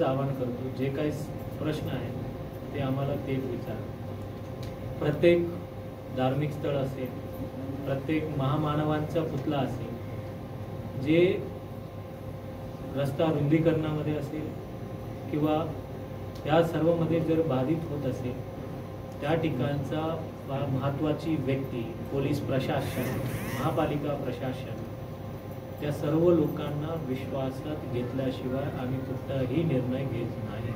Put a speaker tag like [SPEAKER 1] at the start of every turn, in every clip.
[SPEAKER 1] एकच आवाहन करतो, जे काही प्रश्न आहेत ते आम्हाला तेच विचार. प्रत्येक धार्मिक स्थळ असेल, प्रत्येक महामानवांचा पुतळा असेल, जे रस्ता रुंदीकरणामध्ये असेल किंवा या सर्वमध्ये जर बाधित होत असेल, त्या ठिकाणचा महत्त्वाची व्यक्ती, पोलीस प्रशासन, महापालिका प्रशासन, त्या सर्व लोकांना विश्वासात घेतल्याशिवाय आम्ही कुठलाही निर्णय घेत नाही.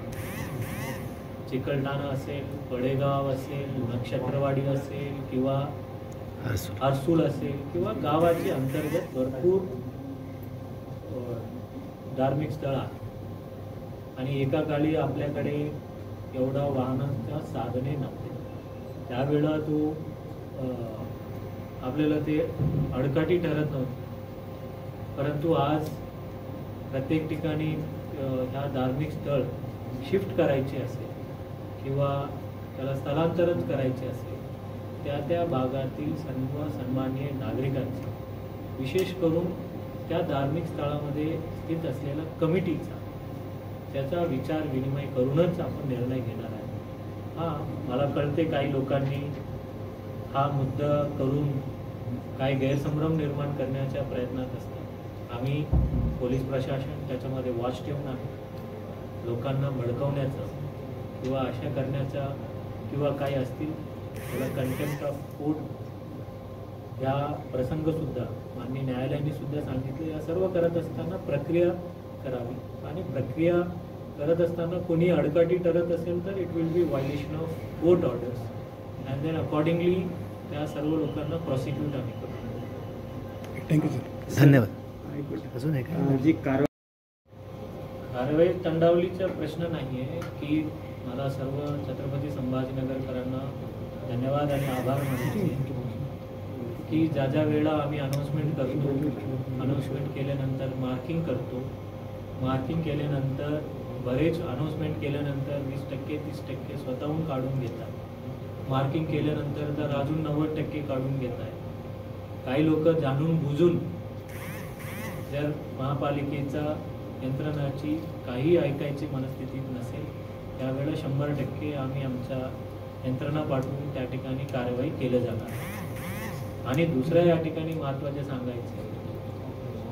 [SPEAKER 1] चिकलठाणा असेल, पडेगाव असेल, नक्षत्रवाडी असेल किंवा आरसूल असेल किंवा गावाची अंतर्गत भरपूर धार्मिक स्थळ आहेत आणि एका काळी आपल्याकडे एवढा वाहनांच्या साधने नव्हते. त्यावेळेला आपल्याला ते अडकाठी ठरत नव्हते. परंतु आज प्रत्येक ठिकाणी ह्या धार्मिक स्थळ शिफ्ट करायची असेल किंवा त्याला स्थलांतरण करायचे असेल, त्या भागातील सर्व सन्माननीय नागरिकांचे, विशेष करून त्या धार्मिक स्थळामध्ये स्थित असलेल्या कमिटीचा, त्याचा विचार विनिमय करूनच आपण निर्णय घेणार आहे. मला कळते काही लोकांनी हा मुद्दा करून काही गैरसंभ्रम निर्माण करण्याच्या प्रयत्नात असतात. आम्ही पोलीस प्रशासन त्याच्यामध्ये वॉच ठेवून आहे. लोकांना भडकवण्याचं किंवा अशा करण्याचा किंवा काही असतील त्याला कंटेम्प्ट ऑफ कोर्ट या प्रसंगसुद्धा माननीय न्यायालयाने सुद्धा सांगितलं. या सर्व करत असताना प्रक्रिया करावी आणि प्रक्रिया करत असताना कोणी अडकाठी ठरत असेल तर it will be violation of court orders and then accordingly त्या सर्व लोकांना प्रॉसिक्यूट आम्ही करू.
[SPEAKER 2] Thank you sir.
[SPEAKER 3] धन्यवाद. अजून एक
[SPEAKER 2] जी
[SPEAKER 1] कारवाई तंडावलीचा प्रश्न नाही आहे की मला सर्व छत्रपती संभाजीनगरकरांना धन्यवाद आणि आभार मानायचे की ज्या ज्या वेळेला आम्ही अनाऊन्समेंट करतो, अनाऊन्समेंट केल्यानंतर मार्किंग करतो, मार्किंग केल्यानंतर बरेच अनाऊन्समेंट केल्यानंतर 20% 30% स्वतःहून काढून घेतात. मार्किंग केल्यानंतर तर अजून 90% काढून घेत आहे. काही लोक जाणून बुजून जर महापालिकेचा यंत्रणाची काही ऐकायची मनस्थितीत नसेल त्यावेळेला 100% आम्ही आमच्या यंत्रणा पाठवून त्या ठिकाणी कारवाई केली जाणार. आणि दुसऱ्या या ठिकाणी महत्त्वाचे सांगायचे,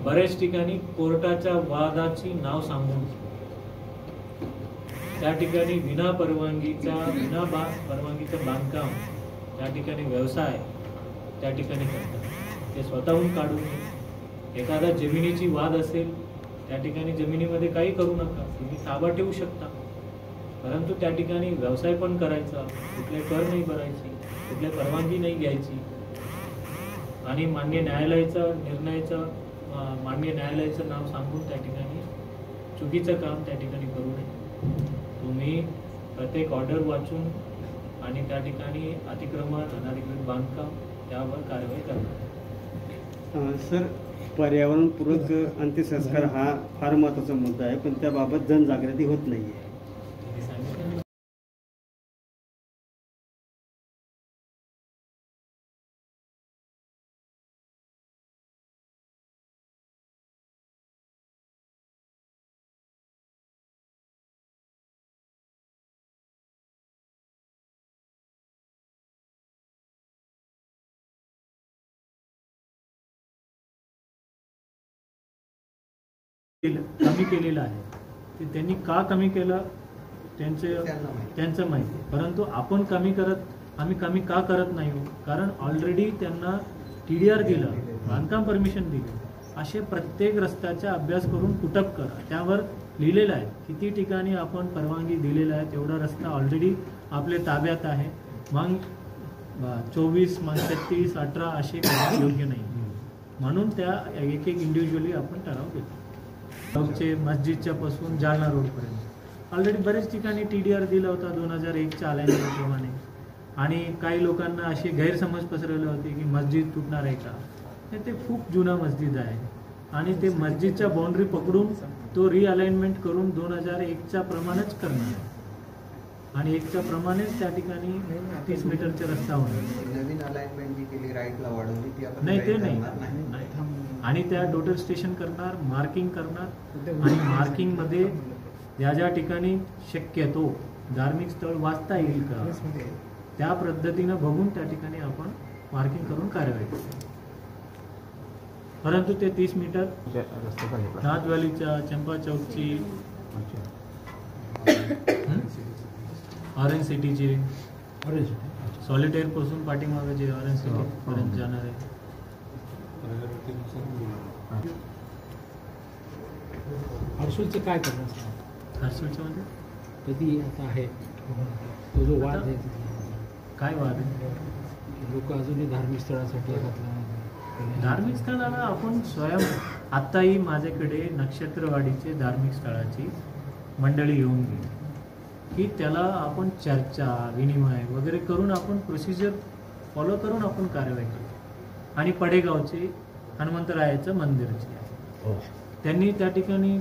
[SPEAKER 1] बरेच ठिकाणी कोर्टाच्या वादाची नाव सांगून त्या ठिकाणी विना परवानगीचं बांधकाम त्या ठिकाणी व्यवसाय त्या ठिकाणी करतात. ते स्वतःहून काढून एखादा जमिनीची वाद असेल त्या ठिकाणी जमिनीमध्ये काही करू नका, तुम्ही ताबा ठेवू शकता, परंतु त्या ठिकाणी व्यवसाय पण करायचा, कुठले कर नाही भरायची, कुठले परवानगी नाही घ्यायची आणि माननीय न्यायालयाचं नाव सांगून त्या ठिकाणी चुकीचं काम त्या ठिकाणी करू नये. तुम्ही प्रत्येक ऑर्डर वाचून आणि त्या ठिकाणी अतिक्रमण, अनधिकृत बांधकाम त्यावर कारवाई करणार.
[SPEAKER 2] सर, पर्यावरणपूरक अंत्यसंस्कार हा फार महत्त्वाचा मुद्दा आहे, पण त्याबाबत जनजागृती होत नाही आहे.
[SPEAKER 1] कमी केलेलं आहे ते त्यांनी का कमी केलं त्यांचं माहिती, परंतु आम्ही कमी का करत नाही? कारण ऑलरेडी त्यांना TDR दिलं, बांधकाम परमिशन दिली. असे प्रत्येक रस्त्याचा अभ्यास करून कुटप करा, त्यावर लिहिलेलं आहे किती ठिकाणी आपण परवानगी दिलेला आहे, तेवढा रस्ता ऑलरेडी आपल्या ताब्यात आहे. मग 24 मग 36 18 असे योग्य नाही. म्हणून त्या एक इंडिव्हिज्युअली आपण ठराव घेतो. गावचे मस्जिदच्या पासून जालना रोडपर्यंत ऑलरेडी बरेच ठिकाणी TDR दिला होता 2001च्या अलाइनमेंटप्रमाणे. आणि काही लोकांना असे गैरसमज पसरवले होते की मस्जिद तुटणार आहे का. ते खूप जुना मस्जिद आहे आणि ते मस्जिदच्या बाउंड्री पकडून तो रिअलाइनमेंट करून 2001च्या प्रमाणेच करणार आहे आणि 1च्या प्रमाणेच त्या ठिकाणी 30 मीटरचा रस्ता होणार.
[SPEAKER 4] नवीन अलाइनमेंट जी केली राईटला वाढवली ती आपण
[SPEAKER 1] नाही, ते नाही. आणि त्या टोटल स्टेशन करणार, मार्किंग करणार आणि मार्किंगमध्ये ज्या ज्या ठिकाणी शक्यतो धार्मिक स्थळ वाचता येईल का त्या पद्धतीनं बघून त्या ठिकाणी आपण मार्किंग करून कारवाई करू. परंतु ते 30 मीटर नाथ व्हॅलीच्या चंपा चौकची ऑरेंज सिटीची सॉलिटेअर पासून पाठीमागे जे ऑरेंज सिटी पर्यंत जाणार आहे.
[SPEAKER 5] हर्सुलचं काय करणार
[SPEAKER 1] हर्सुलच्या मध्ये
[SPEAKER 5] कधी आता आहे तो जो वाद आहे
[SPEAKER 1] काय वाद आहे?
[SPEAKER 5] लोक अजूनही धार्मिक स्थळासाठी
[SPEAKER 1] धार्मिक स्थळाला आपण स्वयं आत्ताही माझ्याकडे नक्षत्रवाडीचे धार्मिक स्थळाची मंडळी येऊन गेली की त्याला आपण चर्चा विनिमय वगैरे करून आपण प्रोसिजर फॉलो करून आपण कारवाई करतो. आणि पडेगावचे हनुमंतरायाचं मंदिरचे आहे, त्यांनी त्या ठिकाणी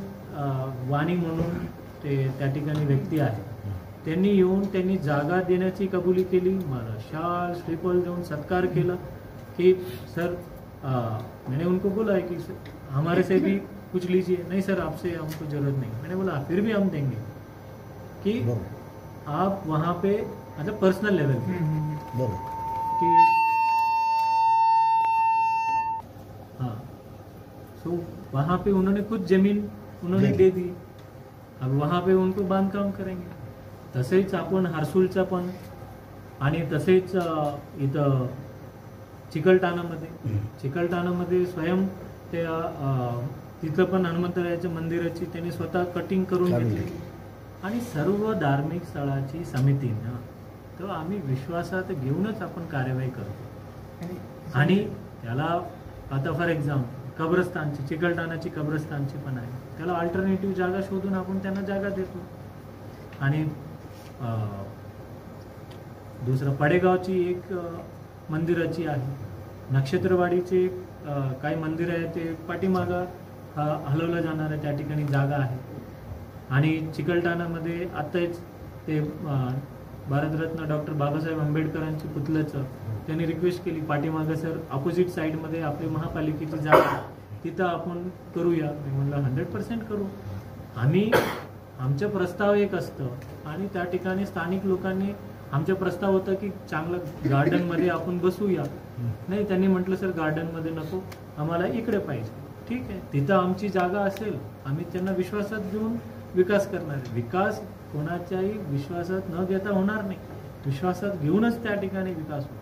[SPEAKER 1] वाणी म्हणून ते त्या ठिकाणी व्यक्ती आहे, त्यांनी येऊन त्यांनी जागा देण्याची कबुली केली, मला शाल श्रीफल देऊन सत्कार केला कि सर मैंने उनको बोला है कि हमारे से भी कुछ लीजिए. नहीं सर आपसे हमको जरूरत नहीं. मैंने बोला फिर भी हम देंगे कि आप वहाँ पे मतलब पर्सनल लेवल पे कि हाँ सो वहाँ पे उन्होंने कुछ जमीन उन्होंने दे दी. अब वहाँ पे उनको बांधकाम करेंगे. तसेच आपण हर्सुलचा पण आणि तसेच इथं चिकलठाणामध्ये स्वयं ते तिथं पण हनुमंतरायाच्या मंदिराची त्यांनी स्वतः कटिंग करून घेतली. आणि सर्व धार्मिक स्थळाची समितीनं तर आम्ही विश्वासात घेऊनच आपण कार्यवाही करतो. आणि त्याला आता फॉर एक्झाम्पल कब्रस्तानची चिकलठाणाची कब्रस्तानची पण आहे, त्याला अल्टरनेटिव्ह जागा शोधून आपण त्यांना जागा देतो. आणि दुसरं पडेगावची एक मंदिराची आहे, नक्षत्रवाडीचे काही मंदिर आहे ते पाठीमागं हलवलं जाणार आहे, त्या ठिकाणी जागा आहे. आणि चिकलठाणामध्ये आत्ताच ते भारतरत्न डॉक्टर बाबासाहेब आंबेडकरांची पुतळ्याचं त्यांनी रिक्वेस्ट केली पाठीमागं सर अपोजिट साईडमध्ये आपली महापालिकेची जागा तिथं आपण करूया. मी म्हणलं 100% करू. आमचं प्रस्ताव एक असतं आणि त्या ठिकाणी स्थानिक लोकांनी आमचा प्रस्ताव होता की चांगलं गार्डनमध्ये आपण बसूया. नाही, त्यांनी म्हटलं सर गार्डनमध्ये नको, आम्हाला इकडे पाहिजे. ठीक आहे, तिथं आमची जागा असेल, आम्ही त्यांना विश्वासात घेऊन विकास करणार आहे. विकास कोणाच्याही विश्वासात न घेता होणार नाही, विश्वासात घेऊनच त्या ठिकाणी विकास होईल.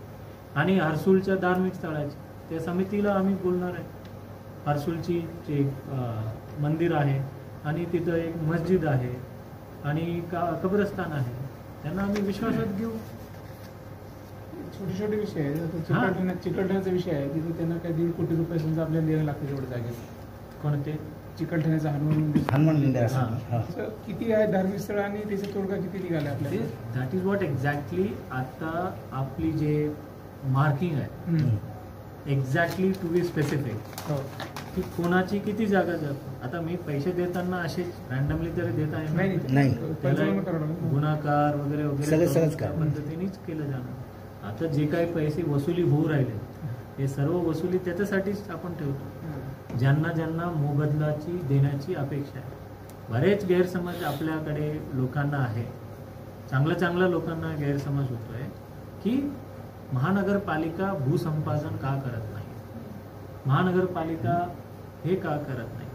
[SPEAKER 1] आणि हर्सुलच्या धार्मिक स्थळाची त्या समितीला आम्ही बोलणार आहे. हर्सुलची जे मंदिर आहे आणि तिथं एक मस्जिद आहे आणि कब्रस्तान आहे, त्यांना आम्ही विश्वासात घेऊ.
[SPEAKER 5] छोटे छोटे विषय आहे. चिकलठाण्याचा विषय आहे, तिथे त्यांना काही 1.5 कोटी रुपये समजा आपल्याला द्यावे लागते तेवढं जागेत.
[SPEAKER 1] कोणते?
[SPEAKER 5] चिकलठाण्याचा हनुमान मंदिर किती आहे धार्मिक स्थळ आणि त्याचा तोडगा किती निघाला आपल्याला?
[SPEAKER 1] दॅट इज व्हॉट एक्झॅक्टली आता आपली जे मार्किंग आहे एक्झॅक्टली टू बी स्पेसिफिक की कोणाची किती जागा जातो. आता मी पैसे देताना असे रॅन्डमली तरी देत आहे
[SPEAKER 3] नाही,
[SPEAKER 1] गुणाकार वगैरे वगैरे त्या पद्धतीनेच केलं जाणार. आता जे काही पैसे वसुली होऊ राहिले हे सर्व वसुली त्याच्यासाठीच आपण ठेवतो, ज्यांना ज्यांना मोबदलाची देण्याची अपेक्षा आहे. बरेच गैरसमज आपल्याकडे लोकांना आहे, चांगल्या लोकांना गैरसमज होतोय की महानगरपालिका भूसंपादन का करत नाही, महानगरपालिका हे का करत नाही.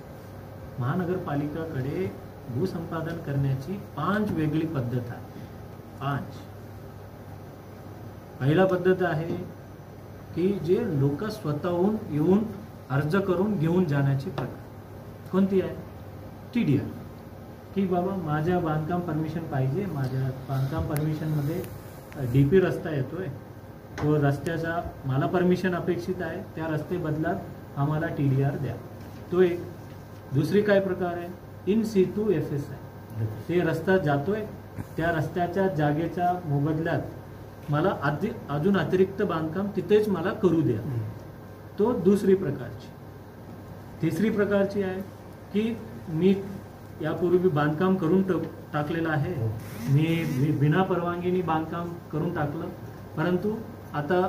[SPEAKER 1] महानगरपालिकाकडे भूसंपादन करण्याची 5 वेगळी पद्धत आहे. 5. पहिला पद्धत आहे की जे लोक स्वतःहून येऊन अर्ज करून घेऊन जाण्याची पद्धत. कोणती आहे? TDR. की बाबा माझ्या बांधकाम परमिशन पाहिजे, माझ्या बांधकाम परमिशनमध्ये DP रस्ता येतोय, तो रस्त्याचा मला परमिशन अपेक्षित आहे, त्या रस्ते बदलात आम्हाला TDR द्या. तो एक. दुसरी काय प्रकार आहे? In Situ FSI. ते रस्ता जातोय, त्या रस्त्याच्या जागेच्या मोबदल्यात मला अजून अतिरिक्त बांधकाम तिथेच मला करू द्या. तो दुसरी प्रकारची. तिसरी प्रकारची आहे की मी यापूर्वी बांधकाम करून टाकलेलं आहे, मी बिना परवानगीने बांधकाम करून टाकलं, परंतु आता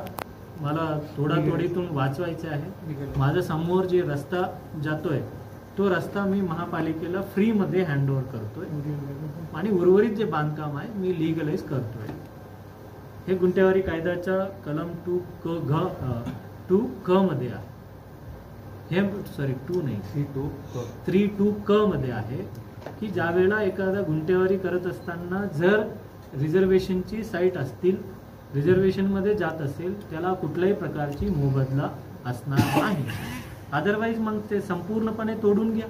[SPEAKER 1] मला तोडीतून वाचवायचं आहे. माझ्या समोर जे रस्ता जातोय तो रस्ता मी महापालिकेला फ्रीमध्ये हँडओव्हर करतोय आणि उर्वरित जे बांधकाम आहे मी लिगलाइज करतोय. हे गुंठेवारी कायद्याच्या कलम 2 क मध्ये आहे. हे 2 नाही 3(2) क मध्ये आहे की ज्या वेळेला एखादा गुंठेवारी करत असताना जर रिझर्वेशनची साईट असतील, रिझर्वेशनमध्ये जात असेल, त्याला कुठल्याही प्रकारची मोबदला असणार नाही. अदरवाईज मग ते संपूर्णपणे तोडून घ्या.